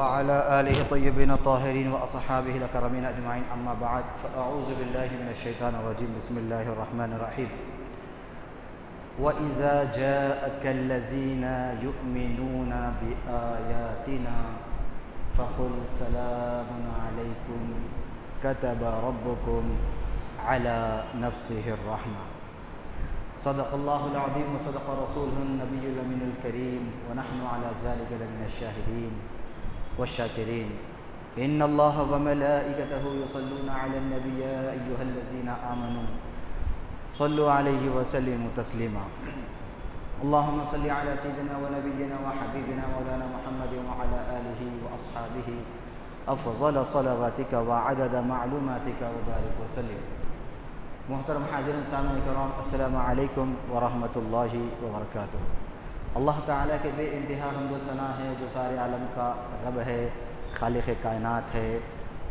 وعلى آله الطيبين الطاهرين وأصحابه الأكرمين أجمعين أما بعد فأعوذ بالله من الشيطان الرجيم بسم الله الرحمن الرحيم وإذا جاءك الذين يؤمنون بآياتنا فقل سلام عليكم كتب ربكم على نفسه الرحمة صدق الله العظيم وصدق رسوله النبي الأمين الكريم ونحن على ذلك لمن الشاهدين والشاكرين إن الله وملائكته يصلون على النبي يا أيها الذين آمنوا صلوا عليه وسلموا تسليما اللهم صل على سيدنا ونبينا وحبيبنا مولانا محمد وعلى آله وأصحابه أفضل صلواتك وعدد معلوماتك وبارك وسلم محترم حاضرین سامعین کرام السلام علیکم ورحمۃ اللہ وبرکاتہ۔ اللہ تعالیٰ کے بے انتہا حمد و ثنا ہے جو سارے عالم کا رب ہے، خالق کائنات ہے،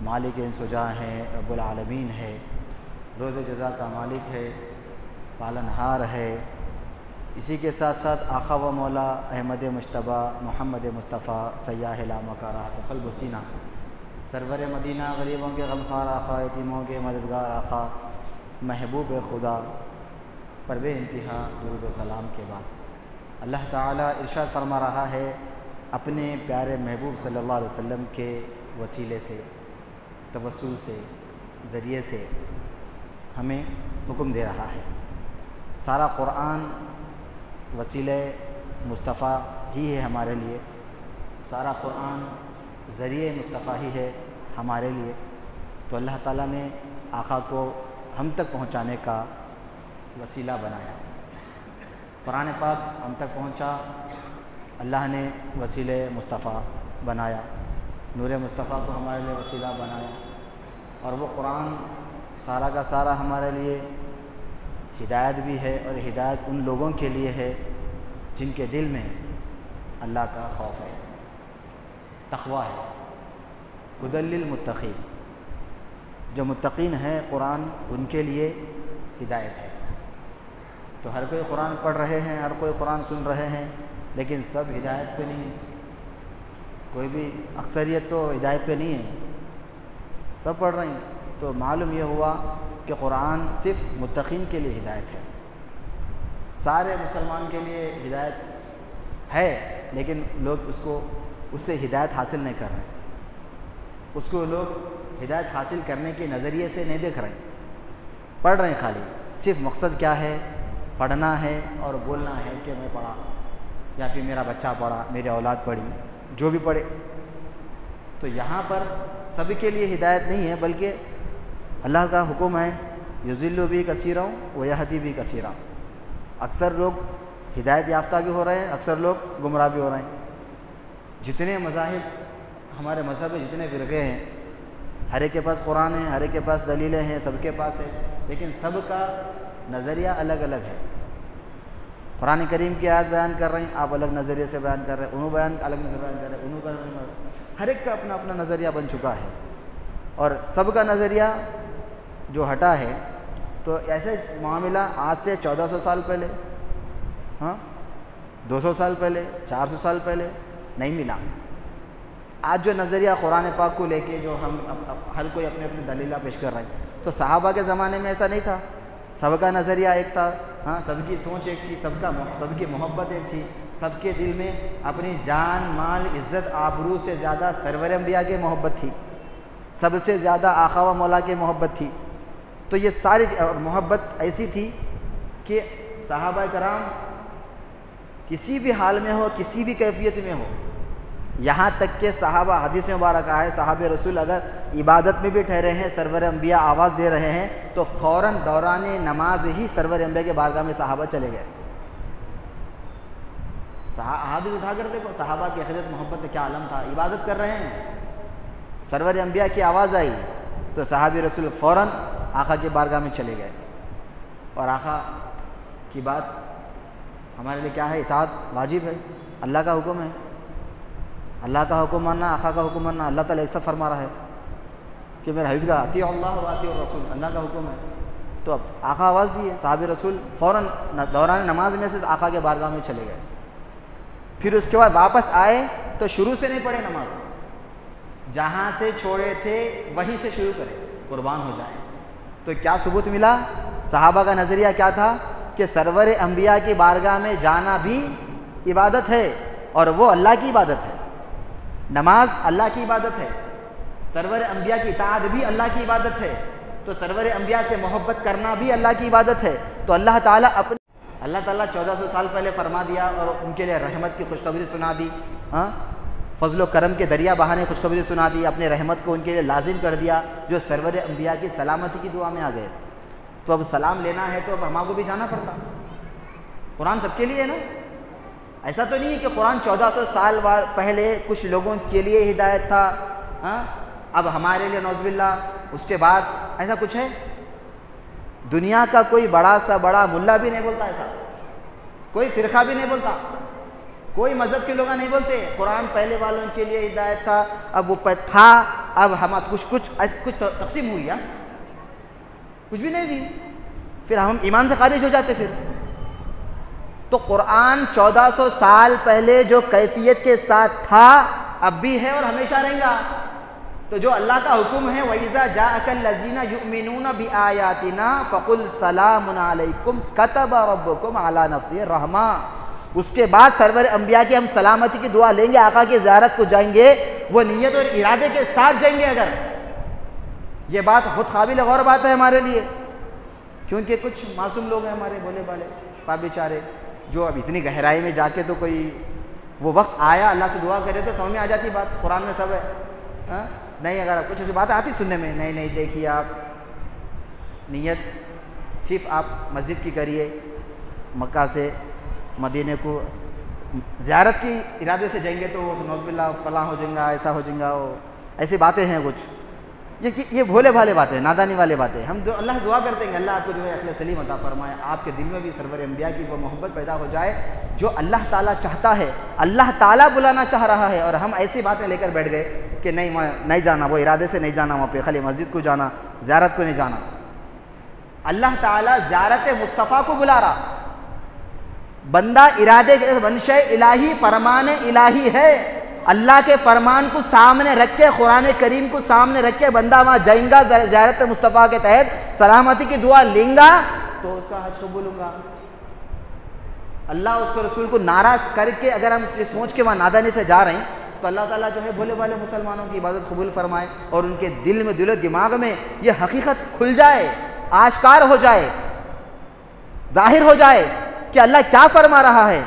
مالک انسجا ہے، رب العالمین ہے، روز جزا کا مالک ہے، پالنہار ہے۔ اسی کے ساتھ ساتھ آقا و مولا احمد مجتبیٰ محمد مصطفیٰ سیاح لامکہ راحت قلب و سینہ سرور مدینہ غریبوں کے غمخوار آقا، یتیموں کے مددگار آقا، محبوب خدا پر بے انتہا درود و سلام کے بعد اللہ تعالیٰ ارشاد فرما رہا ہے اپنے پیارے محبوب صلی اللہ علیہ وسلم کے وسیلے سے، توسل سے، ذریعے سے ہمیں حکم دے رہا ہے۔ سارا قرآن وسیلہ مصطفیٰ ہی ہے ہمارے لیے، سارا قرآن ذریعے مصطفیٰ ہی ہے ہمارے لیے، تو اللہ تعالیٰ نے آقا کو ہم تک پہنچانے کا وسیلہ بنایا۔ قرآن پاک ہم تک پہنچا، اللہ نے وسیلہ مصطفیٰ بنایا، نور مصطفیٰ کو ہمارے لیے وسیلہ بنایا، اور وہ قرآن سارا کا سارا ہمارے لیے ہدایت بھی ہے، اور ہدایت ان لوگوں کے لیے ہے جن کے دل میں اللہ کا خوف ہے، تقویٰ ہے۔ ہدی للمتقین، جو متقین ہیں قرآن ان کے لیے ہدایت ہے۔ تو ہر کوئی قرآن پڑھ رہے ہیں، ہر کوئی قرآن سن رہے ہیں، لیکن سب ہدایت پہ نہیں، کوئی بھی اکثریت تو ہدایت پہ نہیں ہے، سب پڑھ رہے ہیں۔ تو معلوم یہ ہوا کہ قرآن صرف متقین کے لیے ہدایت ہے، سارے مسلمان کے لیے ہدایت ہے، لیکن لوگ اس سے ہدایت حاصل نہیں کر رہے، اس کو لوگ ہدایت حاصل کرنے کے نظریے سے نہیں دیکھ رہے، پڑھ رہے ہیں خالی۔ صرف مقصد کیا ہے؟ پڑھنا ہے اور بولنا ہے کہ میں پڑھا، یا پھر میرا بچہ پڑھا، میری اولاد پڑھی، جو بھی پڑھے۔ تو یہاں پر سب کے لیے ہدایت نہیں ہے، بلکہ اللہ کا حکم ہے یضل بھی کثیرا ویہدی بھی کثیرا۔ اکثر لوگ ہدایت یافتہ بھی ہو رہے ہیں، اکثر لوگ گمراہ بھی ہو رہے ہیں۔ جتنے مذاہب ہمارے مذہب میں، جتنے فرقے ہیں، ہر ایک کے پاس قرآن ہے، ہر ایک کے پاس دلیلیں ہیں، سب کے پاس ہے، لیکن سب کا نظریہ الگ الگ ہے۔ قرآن کریم کی آیت بیان کر رہے ہیں، آپ الگ نظریے سے بیان کر رہے ہیں، انہوں الگ نظریہ بیان کر رہے ہیں، انہوں کا ہر ایک کا اپنا اپنا نظریہ بن چکا ہے، اور سب کا نظریہ جو ہٹا ہے۔ تو ایسے معاملہ آج سے 1400 سال پہلے، 200 سال پہلے، 400 سال پہلے نہیں ملا۔ آج جو نظریہ قرآن پاک کو لے کے جو ہم ہر کوئی اپنے اپنے دلیلہ پیش کر رہے ہیں، تو صحابہ کے زمانے میں ایسا نہیں تھا، سب کا نظریہ ایک تھا، سب کی سوچ ایک تھی، سب کی محبت ایک تھی، سب کے دل میں اپنی جان، مال، عزت، آبرو سے زیادہ سرور انبیاء کی محبت تھی، سب سے زیادہ آقا و مولا کی محبت تھی۔ تو یہ ساری محبت ایسی تھی کہ صحابہ کرام کسی بھی حال میں ہو، کسی بھی کیفیت میں ہو، یہاں تک کہ صحابہ، حدیث مبارکہ ہے، صحابہ رسول اگر عبادت میں بھی ٹھہرے ہیں، سرور انبیاء آواز دے رہے ہیں، تو فوراً دوران نماز ہی سرور انبیاء کے بارگاہ میں صحابہ چلے گئے۔ حدیث اٹھا کر دیکھو، صحابہ کی عقیدت محبت کیا عالم تھا، عبادت کر رہے ہیں، سرور انبیاء کی آواز آئی تو صحابہ رسول فوراً آقا کے بارگاہ میں چلے گئے۔ اور آقا کی بات ہمارے لیے کیا ہے؟ اطاعت واجب ہے، اللہ کا حکم ہے، اللہ کا حکم ماننا، آقا کا حکم ماننا۔ اللہ تعالیٰ ایک سب فرما رہا ہے کہ میرے حبیب کا اطیعوا اللہ و اطیعوا الرسول، اللہ کا حکم ہے۔ تو اب آقا آواز دیے، صحابہ رسول فوراً دوران نماز میں سے آقا کے بارگاہ میں چلے گئے۔ پھر اس کے بعد واپس آئے تو شروع سے نہیں پڑھے نماز، جہاں سے چھوڑے تھے وہیں سے شروع کریں، قربان ہو جائیں۔ تو کیا ثبوت ملا؟ صحابہ کا نظریہ کیا تھا کہ سرور انبیاء کی بارگاہ میں جانا بھی عبادت ہے، اور وہ اللہ کی عبادت ہے۔ نماز اللہ کی عبادت ہے، سرور انبیاء کی اطاعت بھی اللہ کی عبادت ہے، تو سرور انبیاء سے محبت کرنا بھی اللہ کی عبادت ہے۔ تو اللہ تعالیٰ 1400 سال پہلے فرما دیا اور ان کے لیے رحمت کی خوشخبری سنا دی، فضل و کرم کے دریا بہانے خوشخبری سنا دی، اپنے رحمت کو ان کے لیے لازم کر دیا، جو سرور انبیاء کی سلامتی کی دعا میں آ گئے۔ تو اب سلام لینا ہے تو اب ہمارے کو بھی جانا پڑتا۔ قرآن سب کے لیے ہے نا، ایسا تو نہیں ہے کہ قرآن 1400 سال پہلے کچھ لوگوں کے لیے ہدایت تھا، اب ہمارے لیے نعوذ باللہ اس کے بعد ایسا کچھ ہے؟ دنیا کا کوئی بڑا سا بڑا ملا بھی نہیں بولتا ایسا، کوئی فرقہ بھی نہیں بولتا، کوئی مذہب کے لوگ نہیں بولتے قرآن پہلے والوں کے لیے ہدایت تھا، اب وہ تھا، اب ہم کچھ تقسیم ہوئی، کچھ بھی نہیں دی، پھر ہم ایمان سے خارج ہو جاتے۔ پھر تو قرآن 1400 سال پہلے جو کیفیت کے ساتھ تھا اب بھی ہے اور ہمیشہ رہے گا۔ تو جو اللہ کا حکم ہے وَإِذَا جَاءَكَ الَّذِينَ يُؤْمِنُونَ بِآيَاتِنَا فَقُلْ سَلَامٌ عَلَيْكُمْ كَتَبَ رَبُّكُمْ عَلَى نَفْسِهِ الرَّحْمَةَ، اس کے بعد سرور انبیاء کی ہم سلامتی کی دعا لیں گے، آقا کی زیارت کو جائیں گے، وہ نیت اور ارادے کے ساتھ جائیں گے۔ اگر یہ بات بہت قابل غور بات ہے ہمارے لیے، کیونکہ کچھ معصوم لوگ ہیں ہمارے بولے بالے پاپ بیچارے، جو اب اتنی گہرائی میں جا کے تو کوئی وہ وقت آیا اللہ سے دعا کرے تو سمجھ میں آ جاتی بات، قرآن میں سب ہے، نہیں اگر کچھ ایسی بات آتی سننے میں، نہیں دیکھیے آپ نیت صرف آپ مسجد کی کریے، مکہ سے مدینے کو زیارت کی ارادے سے جائیں گے تو نعوذ باللہ فلاں ہو جائیں گا، ایسا ہو جائیں گا، وہ ایسی باتیں ہیں کچھ، یہ بھولے بھالے باتیں، نادانی والے باتیں۔ ہم جو اللہ سے دعا کرتے ہیں کہ اللہ آپ کو جو ہے عقل سلیم عطا فرمائے، آپ کے دل میں بھی سرور انبیاء کی وہ محبت پیدا ہو جائے جو اللہ تعالیٰ چاہتا ہے، اللہ تعالیٰ بلانا چاہ رہا ہے، اور ہم ایسی باتیں لے کر بیٹھ گئے کہ نہیں جانا، وہ ارادے سے نہیں جانا، وہاں پہ خالی مسجد کو جانا، زیارت کو نہیں جانا۔ اللہ تعالیٰ زیارت مصطفیٰ کو بلا رہا، بندہ ارادے کے منشأ الہی فرمان الہی ہے، اللہ کے فرمان کو سامنے رکھ کے، قرآن کریم کو سامنے رکھ کے بندہ وہاں جائیں گا، زیارت مصطفیٰ کے تحت سلامتی کی دعا لیں گا تو اس کا حج قبول ہوگا۔ اللہ اس رسول کو ناراض کر کے اگر ہم یہ سوچ کے وہاں نادانی سے جا رہے ہیں تو اللہ تعالیٰ جو ہے بھولے بھالے مسلمانوں کی عبادت قبول فرمائے، اور ان کے دل میں، دل و دماغ میں یہ حقیقت کھل جائے، آشکار ہو جائے، ظاہر ہو جائے کہ اللہ کیا فرما رہا ہے۔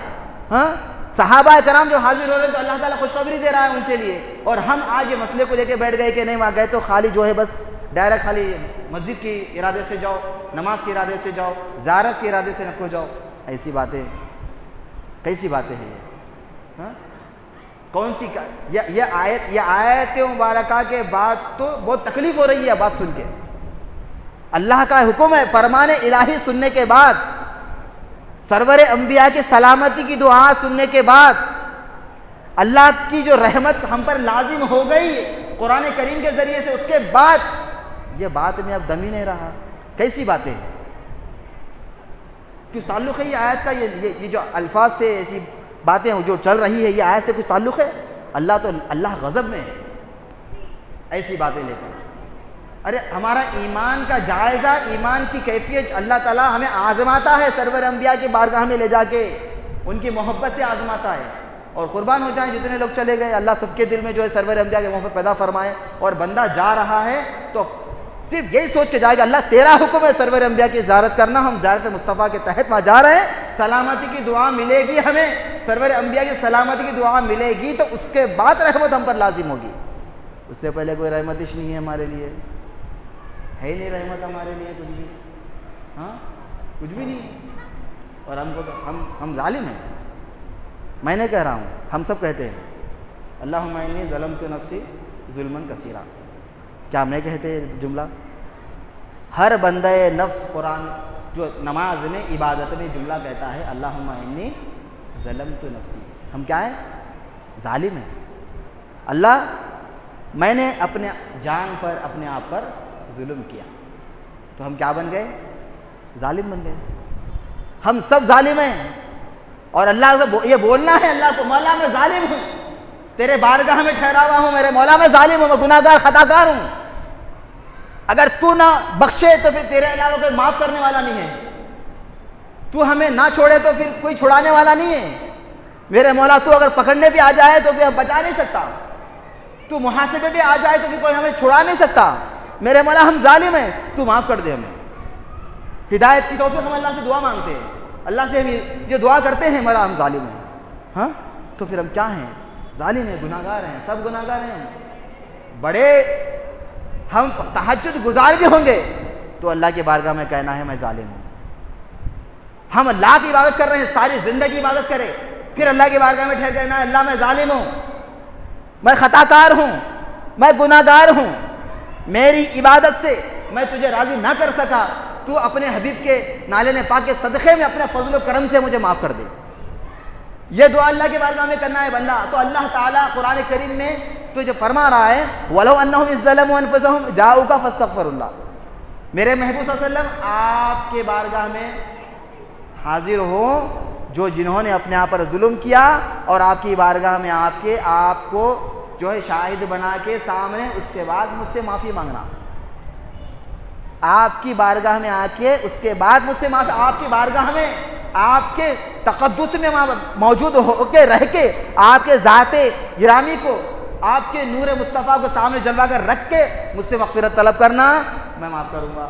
صحابہ کرام جو حاضر ہو رہے ہیں تو اللہ تعالیٰ خوشخبری دے رہا ہے ان کے لیے، اور ہم آج یہ مسئلے کو لے کے بیٹھ گئے کہ نہیں وہاں گئے تو خالی جو ہے بس ڈائریکٹ خالی مسجد کی ارادے سے جاؤ، نماز کے ارادے سے جاؤ، زیارت کے ارادے سے نہ جاؤ۔ ایسی باتیں کیسی باتیں ہیں یہ؟ کون سی یہ آیت مبارکہ کے بعد تو بہت تکلیف ہو رہی ہے بات سن کے۔ اللہ کا حکم ہے، فرمان الہی سننے کے بعد، سرور انبیاء کی سلامتی کی دعا سننے کے بعد، اللہ کی جو رحمت ہم پر لازم ہو گئی قرآن کریم کے ذریعے سے، اس کے بعد یہ بات میں اب دم ہی نہیں رہا۔ کیسی باتیں ہیں؟ کیوں تعلق ہے یہ آیت کا؟ یہ جو الفاظ سے ایسی باتیں جو چل رہی ہے، یہ آیت سے کچھ تعلق ہے؟ اللہ غضب میں ہے ایسی باتیں لے کر۔ ارے ہمارا ایمان کا جائزہ، ایمان کی کیفیت اللہ تعالیٰ ہمیں آزماتا ہے، سرور انبیاء کی بارگاہ میں لے جا کے ان کی محبت سے آزماتا ہے۔ اور قربان ہو جائیں جتنے لوگ چلے گئے، اللہ سب کے دل میں جو ہے سرور انبیاء کی محبت پیدا فرمائے، اور بندہ جا رہا ہے تو صرف یہی سوچ کے جائے گا اللہ تیرا حکم ہے سرور انبیاء کی زیارت کرنا، ہم زیارت مصطفیٰ کے تحت وہاں جا رہے ہیں، سلامتی کی دعا ملے گی ہمیں، سرور انبیاء کی سلامتی کی دعا ملے گی تو اس کے بعد رحمت ہم پر لازم ہوگی۔ اس سے پہلے کوئی رحمت نہیں ہے ہمارے لیے، ہے ہی نہیں رحمت ہمارے لیے کچھ بھی، کچھ بھی نہیں۔ اور ہم کو تو ہم ظالم ہیں، میں نہیں کہہ رہا ہوں، ہم سب کہتے ہیں اللہم انی ظلمت نفسی ظلما کثیرا۔ کیا ہم نہیں کہتے جملہ؟ ہر بندہ نفس قرآن جو نماز میں عبادت میں جملہ کہتا ہے اللہم انی ظلمت نفسی، ہم کیا ہیں؟ ظالم ہیں۔ اللہ میں نے اپنے جان پر، اپنے آپ پر ظلم کیا، تو ہم کیا بن گئے؟ ظالم بن گئے۔ ہم سب ظالم ہیں، اور اللہ کو یہ بولنا ہے اللہ کو مولا میں ظالم ہوں، تیرے بارگاہ میں ٹھہرا ہوا ہوں میرے مولا، میں ظالم ہوں، میں گناہ گار خطا کار ہوں۔ اگر تو نہ بخشے تو پھر تیرے علاوہ کوئی معاف کرنے والا نہیں ہے، تو ہمیں نہ چھوڑے تو پھر کوئی چھڑانے والا نہیں ہے میرے مولا۔ تو اگر پکڑنے بھی آ جائے تو پھر بچا نہیں سکتا، تو محاسبے بھی آ جائے تو پھر کوئی ہمیں چھڑا نہیں سکتا میرے مولا۔ ہم ظالم ہیں، تو معاف کر دے ہمیں، ہدایت کی توفیق ہم اللہ سے دعا مانگتے ہیں، اللہ سے ہم یہ دعا کرتے ہیں مولا ہم ظالم ہیں، ہاں تو پھر ہم کیا ہیں؟ ظالم ہیں، گناہ گار ہیں، سب گناہ گار ہیں ہم۔ بڑے ہم تہجد گزار بھی ہوں گے تو اللہ کی بارگاہ میں کہنا ہے میں ظالم ہوں۔ ہم اللہ کی عبادت کر رہے ہیں، ساری زندگی عبادت کرے، پھر اللہ کی بارگاہ میں ٹھہر کہنا ہے اللہ میں ظالم ہوں، میں خطا کار ہوں، میں گناہ گار ہوں، میری عبادت سے میں تجھے راضی نہ کر سکا، تو اپنے حبیب کے نالے پاک کے صدقے میں اپنے فضل و کرم سے مجھے معاف کر دے۔ یہ دعا اللہ کی بارگاہ میں کرنا ہے بندہ۔ تو اللہ تعالیٰ قرآن کریم میں تجھے فرما رہا ہے وَلَوْ أَنَّهُمْ إِذْ ظَلَمُوا أَنفُسَهُمْ جَاءُوكَ فَاسْتَغْفَرُوا اللَّهَ۔ میرے محبوب صلی اللہ علیہ وسلم آپ کے بارگاہ میں حاضر ہو جو جنہوں نے اپنے آپ پر ظلم کیا اور آپ کی بارگاہ میں آپ کو جو ہے شاہد بنا کے سامنے، اس کے بعد مجھ سے معافی مانگنا، آپ کی بارگاہ میں آ کے اس کے بعد مجھ سے معافی، آپ کی بارگاہ میں آپ کے تقدس میں موجود ہو کے رہ کے آپ کے ذات گرامی کو، آپ کے نور مصطفیٰ کو سامنے جلوا کر رکھ کے مجھ سے مغفرت طلب کرنا، میں معاف کروں گا۔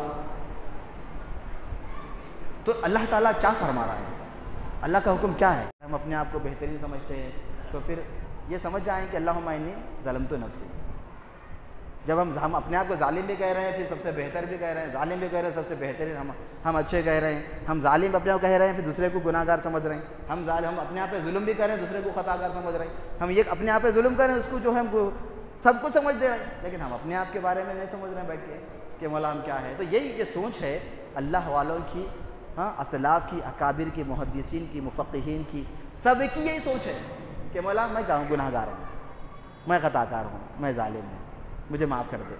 تو اللہ تعالیٰ کیا فرما رہا ہے؟ اللہ کا حکم کیا ہے؟ ہم اپنے آپ کو بہترین سمجھتے ہیں تو پھر یہ سمجھ جائیں کہ اللہم انی ظلمت نفسی۔ جب ہم اپنے آپ کو ظالم بھی کہہ رہے ہیں، پھر سب سے بہتر بھی کہہ رہے ہیں، ظالم بھی کہہ رہے ہیں سب سے بہترین، ہم اچھے کہہ رہے ہیں، ہم ظالم اپنے آپ کہہ رہے ہیں، پھر دوسرے کو گناہ گار سمجھ رہے ہیں، ہم اپنے آپ پہ ظلم بھی کر رہے ہیں، دوسرے کو خطا کار سمجھ رہے ہیں، ہم یہ اپنے آپ پہ ظلم کر رہے ہیں، اس کو جو ہے ہم کو سب کو سمجھ دے رہے ہیں، لیکن ہم اپنے آپ کے بارے میں نہیں سمجھ رہے ہیں بیٹھ کے کہ مولا ہم کیا ہے۔ تو یہ سوچ ہے اللہ والوں کی، اسلاف کی، اکابر کی، محدثین کی، مفقہین کی، سب کی یہی سوچ ہے کہ مولا میں کیا ہوں؟ گناہ گار ہوں، میں خطا کار ہوں، میں ظالم ہوں، مجھے معاف کر دے۔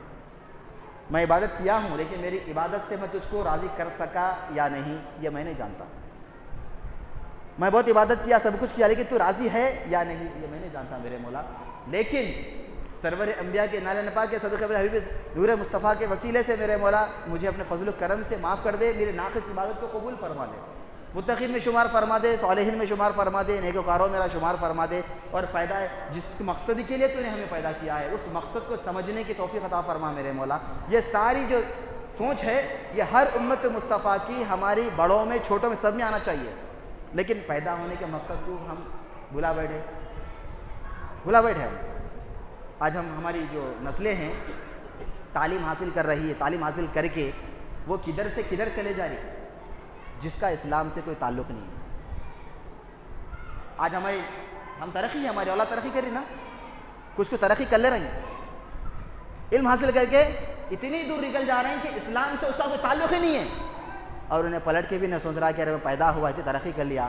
میں عبادت کیا ہوں لیکن میری عبادت سے میں تجھ کو راضی کر سکا یا نہیں یہ میں نہیں جانتا۔ میں بہت عبادت کیا، سب کچھ کیا، لیکن تو راضی ہے یا نہیں یہ میں نہیں جانتا میرے مولا۔ لیکن سرور انبیاء کے نالے پاک کے صدقے میں حبیب نور مصطفیٰ کے وسیلے سے میرے مولا مجھے اپنے فضل و کرم سے معاف کر دے، میرے ناقص عبادت کو قبول فرما دے، متقین میں شمار فرما دے، صالحین میں شمار فرما دے، نیکوکاروں میرا شمار فرما دے، اور پیدا ہے جس مقصد کے لیے تو نے ہمیں پیدا کیا ہے اس مقصد کو سمجھنے کی توفیق عطا فرما میرے مولا۔ یہ ساری جو سوچ ہے یہ ہر امت مصطفیٰ کی، ہماری بڑوں میں چھوٹوں میں سب میں آنا چاہیے، لیکن پیدا ہونے کے مقصد کو ہم بھلا بیٹھے۔ آج ہماری جو نسلیں ہیں تعلیم حاصل کر رہی ہے، تعلیم حاصل کر کے وہ کدھر سے کدھر چلے جا رہی ہے جس کا اسلام سے کوئی تعلق نہیں ہے۔ آج ہم ترقی ہے، ہماری اولاد ترقی کری نا، کچھ کو ترقی کر لے رہی ہیں، علم حاصل کر کے اتنی دور نکل جا رہے ہیں کہ اسلام سے اس کا کوئی تعلق ہی نہیں ہے، اور انہیں پلٹ کے بھی نہیں سوچ رہا کہ ارے میں پیدا ہوا اتنی ترقی کر لیا۔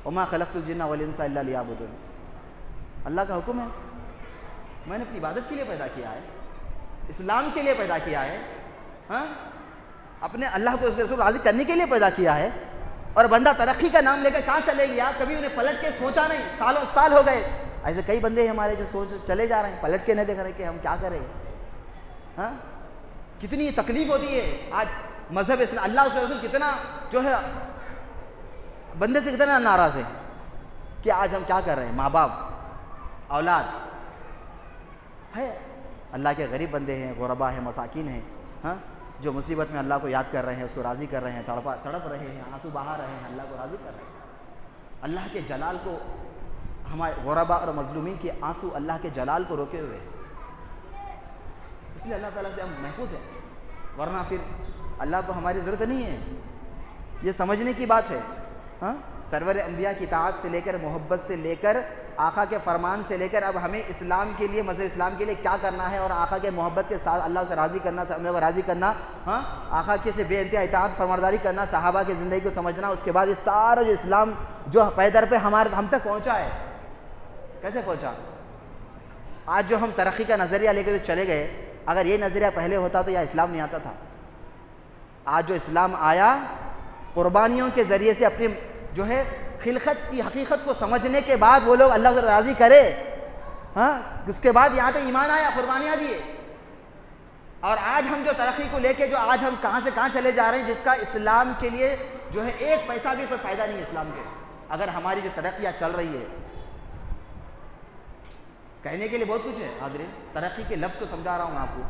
وما خلقت الجن والانس الا لیعبدون، اللہ کا حکم ہے میں نے اپنی عبادت کے لیے پیدا کیا ہے، اسلام کے لیے پیدا کیا ہے، اپنے اللہ کو اس کے رسول راضی کرنے کے لیے پیدا کیا ہے، اور بندہ ترقی کا نام لے کر کہاں چلے گیا؟ کبھی انہیں پلٹ کے سوچا نہیں، سالوں سال ہو گئے، ایسے کئی بندے ہمارے جو سوچ چلے جا رہے ہیں، پلٹ کے نہیں دیکھ رہے کہ ہم کیا کریں۔ کتنی تکلیف ہوتی ہے آج مذہب اسلام، اللہ اس کے رسول کتنا جو ہے بندے سے کتنا ناراض ہے کہ آج ہم کیا کر رہے ہیں۔ ماں باپ، اولاد ہے، اللہ کے غریب بندے ہیں، غربا ہیں، مساکین ہیں، جو مصیبت میں اللہ کو یاد کر رہے ہیں، اس کو راضی کر رہے ہیں، تڑپ رہے ہیں، آنسو بہا رہے ہیں، اللہ کو راضی کر رہے ہیں، اللہ کے جلال کو، ہمارے غربا اور مظلومین کے آنسو اللہ کے جلال کو روکے ہوئے ہیں، اس لیے اللہ تعالیٰ سے ہم محفوظ ہیں، ورنہ پھر اللہ کو ہماری ضرورت نہیں ہے۔ یہ سمجھنے کی بات ہے۔ سرور انبیاء کی اطاعت سے لے کر، محبت سے لے کر، آقا کے فرمان سے لے کر، اب ہمیں اسلام کے لیے، مذہب اسلام کے لیے کیا کرنا ہے، اور آقا کے محبت کے ساتھ اللہ کو راضی کرنا، ہمیں کو راضی کرنا، آقا کے سے بے انتہا اطاعت فرمانبرداری کرنا، صحابہ کی زندگی کو سمجھنا، اس کے بعد یہ سارا جو اسلام جو پیدر پہ ہم تک پہنچا ہے، کیسے پہنچا؟ آج جو ہم ترقی کا نظریہ لے کے چلے گئے، اگر یہ نظریہ پہلے ہوتا تو یہ اسلام نہیں آتا تھا۔ آج جو اسلام آیا، قربانیوں کے ذریعے سے اپنی جو ہے خلقت کی حقیقت کو سمجھنے کے بعد وہ لوگ اللہ سے راضی کرے، ہاں اس کے بعد یہاں تک ایمان آیا، قربانیاں دیے. اور آج ہم جو ترقی کو لے کے جو آج ہم کہاں سے کہاں چلے جا رہے ہیں، جس کا اسلام کے لیے جو ہے ایک پیسہ بھی کوئی فائدہ نہیں ہے اسلام کے. اگر ہماری جو ترقیاں چل رہی ہے، کہنے کے لیے بہت کچھ ہے حاضرین، ترقی کے لفظ کو سمجھا رہا ہوں میں آپ کو.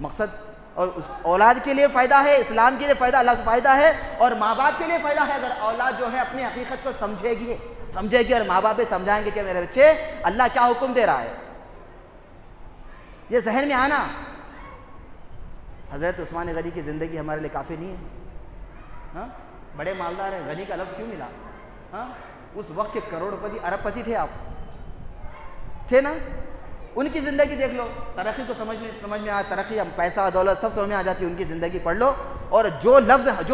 مقصد اور اس اولاد کے لیے فائدہ ہے، اسلام کے لیے فائدہ، اللہ سے فائدہ ہے، اور ماں باپ کے لیے فائدہ ہے. اگر اولاد جو ہے اپنی حقیقت کو سمجھے گی اور ماں باپ بھی سمجھائیں گے کہ میرے بچے اللہ کیا حکم دے رہا ہے، یہ ذہن میں آنا. حضرت عثمان غنی کی زندگی ہمارے لیے کافی نہیں ہے؟ ہاں بڑے مالدار ہیں، غنی کا لفظ کیوں ملا؟ ہاں اس وقت کے کروڑ پتی ارب پتی تھے، آپ تھے نا. ان کی زندگی دیکھ لو، ترقی کو سمجھ میں آ، ترقی پیسہ دولت سب سمجھ میں آ جاتی ہے. ان کی زندگی پڑھ لو، اور جو لفظ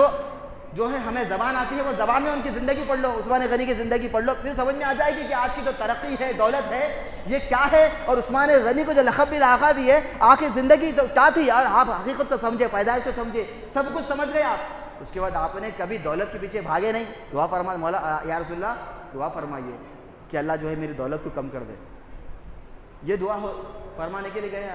جو ہے ہمیں زبان آتی ہے وہ زبان میں ان کی زندگی پڑھ لو. عثمان غنی کی زندگی پڑھ لو، پھر سمجھ میں آ جائے گی کہ آج کی جو ترقی ہے، دولت ہے، یہ کیا ہے. اور عثمان غنی کو جو لقب بھی لاقا دی ہے، آخر زندگی تو کیا تھی یار. آپ حقیقت کو سمجھے، پیدائش کو سمجھے، سب کچھ سمجھ گئے آپ. اس کے بعد آپ نے کبھی دولت کے پیچھے بھاگے نہیں. دعا فرما مولا یا رسول اللہ، دعا فرمائیے کہ اللہ جو ہے میری دولت کو کم کر دے. یہ دعا فرمانے کے لیے گئے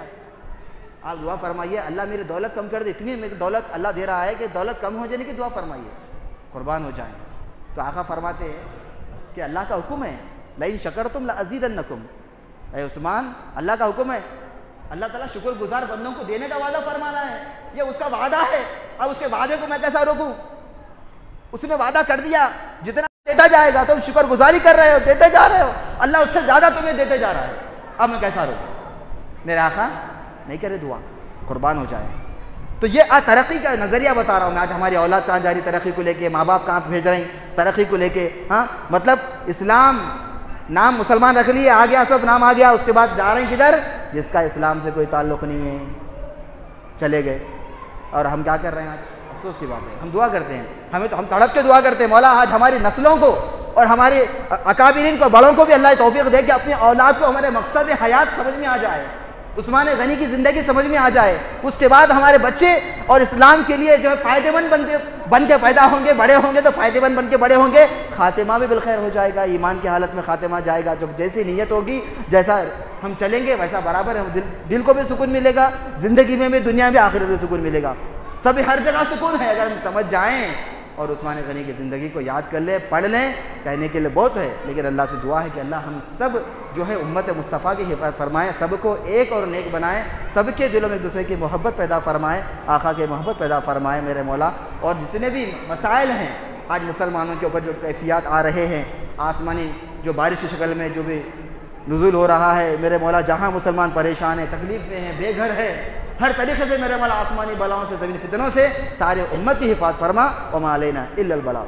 آپ دعا فرمائیے اللہ میری دولت کم کر دے. اتنی میری دولت اللہ دے رہا ہے کہ دولت کم ہو جانے کی دعا فرمائیے، قربان ہو جائیں. تو آقا فرماتے ہیں کہ اللہ کا حکم ہے لئن شکرتم لازیدنکم. اے عثمان، اللہ کا حکم ہے، اللہ تعالیٰ شکر گزار بندوں کو دینے کا وعدہ فرمانا ہے، یہ اس کا وعدہ ہے. اب اس کے وعدے کو میں کیسا روکوں؟ اس نے وعدہ کر دیا جتنا دیتا جائے گا، تم شکر گزاری کر رہے ہو، دیتے جا رہے ہو، اللہ اس سے زیادہ تمہیں دیتے جا رہا ہے. اب میں کیسا روکوں؟ میرے آقا نہیں کرے دعا، قربان ہو جائے. تو یہ ترقی کا نظریہ بتا رہا ہوں میں. آج ہماری اولاد کہاں جا رہی ترقی کو لے کے، ماں باپ کہاں بھیج رہے ہیں ترقی کو لے کے. ہاں مطلب اسلام نام مسلمان رکھ لیے، آ گیا سب نام آ گیا، اس کے بعد جا رہے ہیں کدھر جس کا اسلام سے کوئی تعلق نہیں ہے، چلے گئے. اور ہم کیا کر رہے ہیں آج؟ افسوس کی بات ہے. ہم دعا کرتے ہیں، ہم تڑپ کے دعا کرتے ہیں مولا آج ہماری نسلوں کو اور ہمارے اکابرین کو، بڑوں کو بھی اللہ توفیق دے کہ اپنی اولاد کو ہمارے مقصد حیات سمجھ میں آ جائے، عثمان غنی کی زندگی سمجھ میں آ جائے. اس کے بعد ہمارے بچے اور اسلام کے لیے جو ہے فائدے مند بن کے پیدا ہوں گے، بڑے ہوں گے تو فائدے مند بن کے بڑے ہوں گے. خاتمہ بھی بالخیر ہو جائے گا، ایمان کی حالت میں خاتمہ جائے گا. جو جیسی نیت ہوگی، جیسا ہم چلیں گے ویسا برابر ہے. دل کو بھی سکون ملے گا، زندگی میں بھی، دنیا میں، آخرت میں سکون ملے گا. سب ہر جگہ سکون ہے اگر ہم سمجھ جائیں اور عثمان غنی کی زندگی کو یاد کر لیں، پڑھ لیں. کہنے کے لیے بہت ہے، لیکن اللہ سے دعا ہے کہ اللہ ہم سب جو ہے امت مصطفیٰ کی حفاظت فرمائے، سب کو ایک اور نیک بنائے، سب کے دلوں میں ایک دوسرے کی محبت پیدا فرمائے، آقا کی محبت پیدا فرمائے میرے مولا. اور جتنے بھی مسائل ہیں آج مسلمانوں کے اوپر جو کیفیات آ رہے ہیں، آسمانی جو بارش کی شکل میں جو بھی نزول ہو رہا ہے میرے مولا، جہاں مسلمان پریشان ہیں، تکلیف میں ہیں، بے گھر ہے، ہر طریقے سے میرے مولا آسمانی بلاؤں سے، زمینی فتنوں سے سارے امت کی حفاظت فرما. وما علینا الا البلاغ.